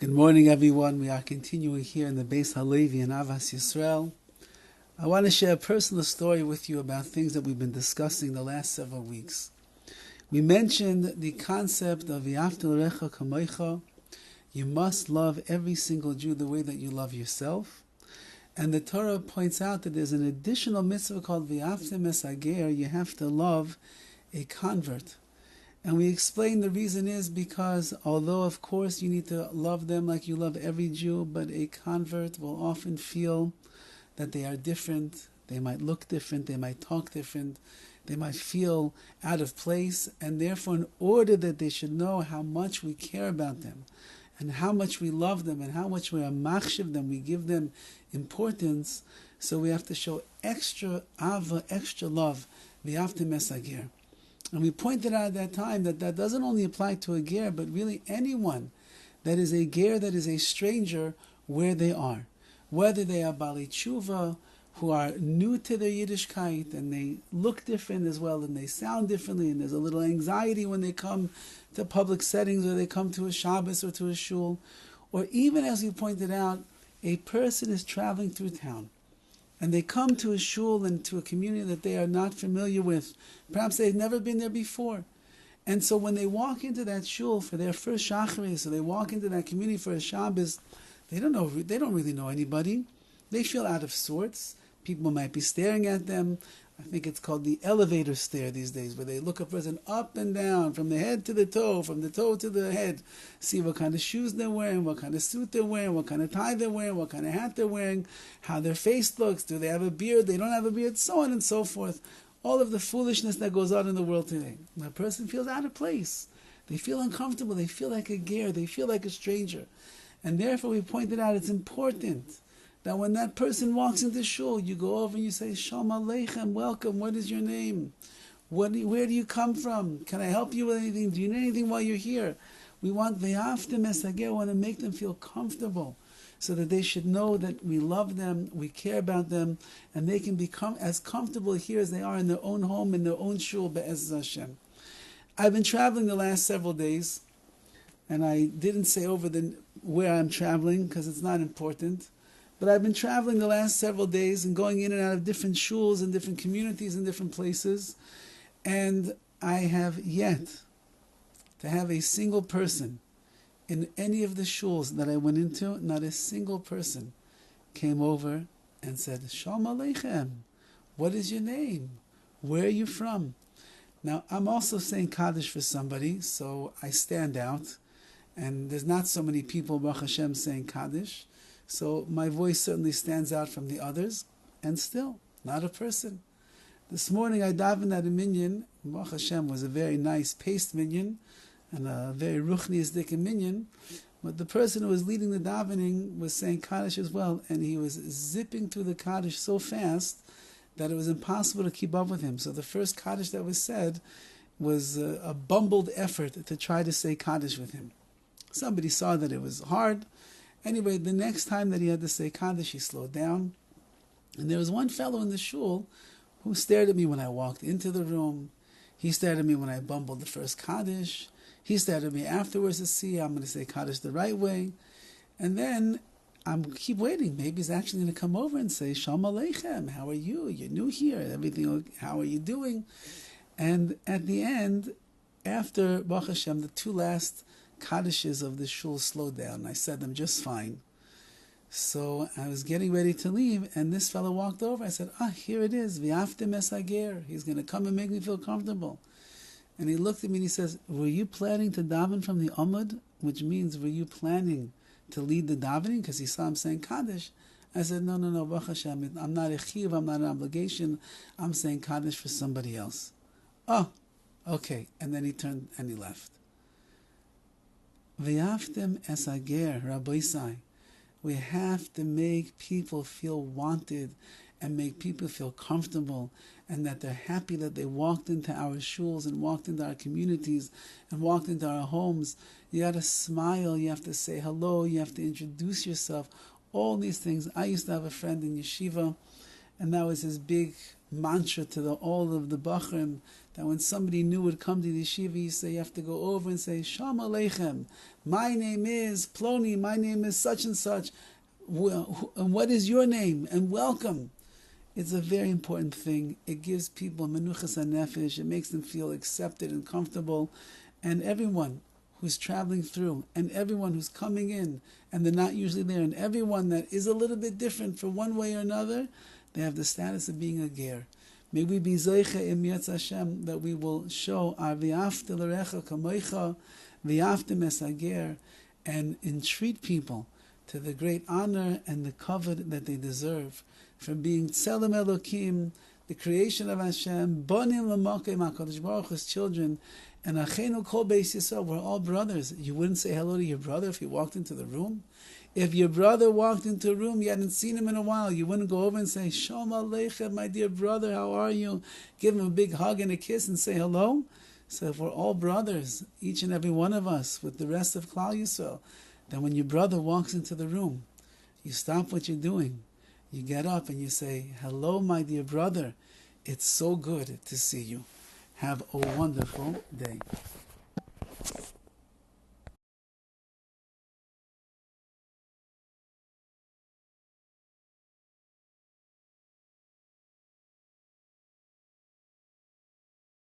Good morning, everyone. We are continuing here in the Beis Halevi in Ahavas Yisrael. I want to share a personal story with you about things that we've been discussing the last several weeks. We mentioned the concept of V'ahavta l'recha kamocha. You must love every single Jew the way that you love yourself. And the Torah points out that there's an additional mitzvah called V'ahavta mesager. You have to love a convert. And we explain the reason is because although of course you need to love them like you love every Jew, but a convert will often feel that they are different, they might look different, they might talk different, they might feel out of place, and therefore in order that they should know how much we care about them and how much we love them and how much we are machshiv them, we give them importance, so we have to show extra ava, extra love, v'ahavta mesager. And we pointed out at that time that that doesn't only apply to a ger, but really anyone that is a ger, that is a stranger, where they are. Whether they are Bali Tshuva, who are new to their Yiddishkeit, and they look different as well, and they sound differently, and there's a little anxiety when they come to public settings, or they come to a Shabbos or to a shul. Or even, as we pointed out, a person is traveling through town, and they come to a shul and to a community that they are not familiar with. Perhaps they've never been there before. And so when they walk into that shul for their first shacharis, so they walk into that community for a Shabbos, they don't really know anybody. They feel out of sorts. People might be staring at them. I think it's called the elevator stare these days, where they look a person up and down, from the head to the toe, from the toe to the head, see what kind of shoes they're wearing, what kind of suit they're wearing, what kind of tie they're wearing, what kind of hat they're wearing, how their face looks, do they have a beard, they don't have a beard, so on and so forth. All of the foolishness that goes on in the world today. And a person feels out of place. They feel uncomfortable, they feel like a ger, they feel like a stranger. And therefore we pointed out it's important that when that person walks into shul, you go over and you say, Shalom Aleichem, welcome, what is your name? Where do you come from? Can I help you with anything? Do you need anything while you're here? We want V'ahavta mesager, we want to make them feel comfortable so that they should know that we love them, we care about them, and they can become as comfortable here as they are in their own home, in their own shul, be'ez Hashem. I've been traveling the last several days, and I didn't say over where I'm traveling because it's not important. But I've been traveling the last several days and going in and out of different shuls and different communities and different places. And I have yet to have a single person in any of the shuls that I went into, not a single person came over and said, Shalom Aleichem, what is your name? Where are you from? Now, I'm also saying Kaddish for somebody, so I stand out. And there's not so many people, Baruch Hashem, saying Kaddish. So my voice certainly stands out from the others, and still, not a person. This morning I davened at a minyan. Baruch Hashem was a very nice paced minyan, and a very ruchniistic minyan. But the person who was leading the davening was saying Kaddish as well, and he was zipping through the Kaddish so fast that it was impossible to keep up with him. So the first Kaddish that was said was a bumbled effort to try to say Kaddish with him. Somebody saw that it was hard. Anyway, the next time that he had to say Kaddish, he slowed down. And there was one fellow in the shul who stared at me when I walked into the room. He stared at me when I bumbled the first Kaddish. He stared at me afterwards to see I'm going to say Kaddish the right way. And then I keep waiting. Maybe he's actually going to come over and say, Shalom Aleichem, how are you? You're new here. Everything, how are you doing? And at the end, after Baruch Hashem, the two last Kaddishes of the shul slowed down. I said them just fine. So I was getting ready to leave, and this fellow walked over. I said, here it is, V'ahavta mesager. He's going to come and make me feel comfortable. And he looked at me and he says, were you planning to daven from the Amud? Which means, were you planning to lead the davening? Because he saw him saying Kaddish. I said, no, Baruch Hashem, I'm not a chiv, I'm not an obligation. I'm saying Kaddish for somebody else. Oh, okay. And then he turned and he left. V'ahavta mesager, Rabbi. We have to make people feel wanted and make people feel comfortable, and that they're happy that they walked into our shuls and walked into our communities and walked into our homes. You got to smile, you have to say hello, you have to introduce yourself, all these things. I used to have a friend in yeshiva, and that was his big mantra to all of the bachrim, that when somebody new would come to the yeshiva, you have to go over and say, Shalom Aleichem, my name is Ploni, my name is such and such, and what is your name? And welcome. It's a very important thing. It gives people menuchas hanefesh. It makes them feel accepted and comfortable. And everyone who's traveling through, and everyone who's coming in, and they're not usually there, and everyone that is a little bit different for one way or another, they have the status of being a ger. May we be zeicha im Yetz Hashem, that we will show our v'yafta l'recha kamoicha, v'yafta mesager, and entreat people to the great honor and the kavod that they deserve, from being tzelem Elokim, the creation of Hashem, bonim l'makom HaKadosh Baruch Hu's children, and achenu kol beis Yisrael, we're all brothers. You wouldn't say hello to your brother if he walked into the room? If your brother walked into a room, you hadn't seen him in a while, you wouldn't go over and say, Shalom Aleichem, my dear brother, how are you? Give him a big hug and a kiss and say hello? So if we're all brothers, each and every one of us, with the rest of Klal Yisrael, then when your brother walks into the room, you stop what you're doing. You get up and you say, hello, my dear brother. It's so good to see you. Have a wonderful day.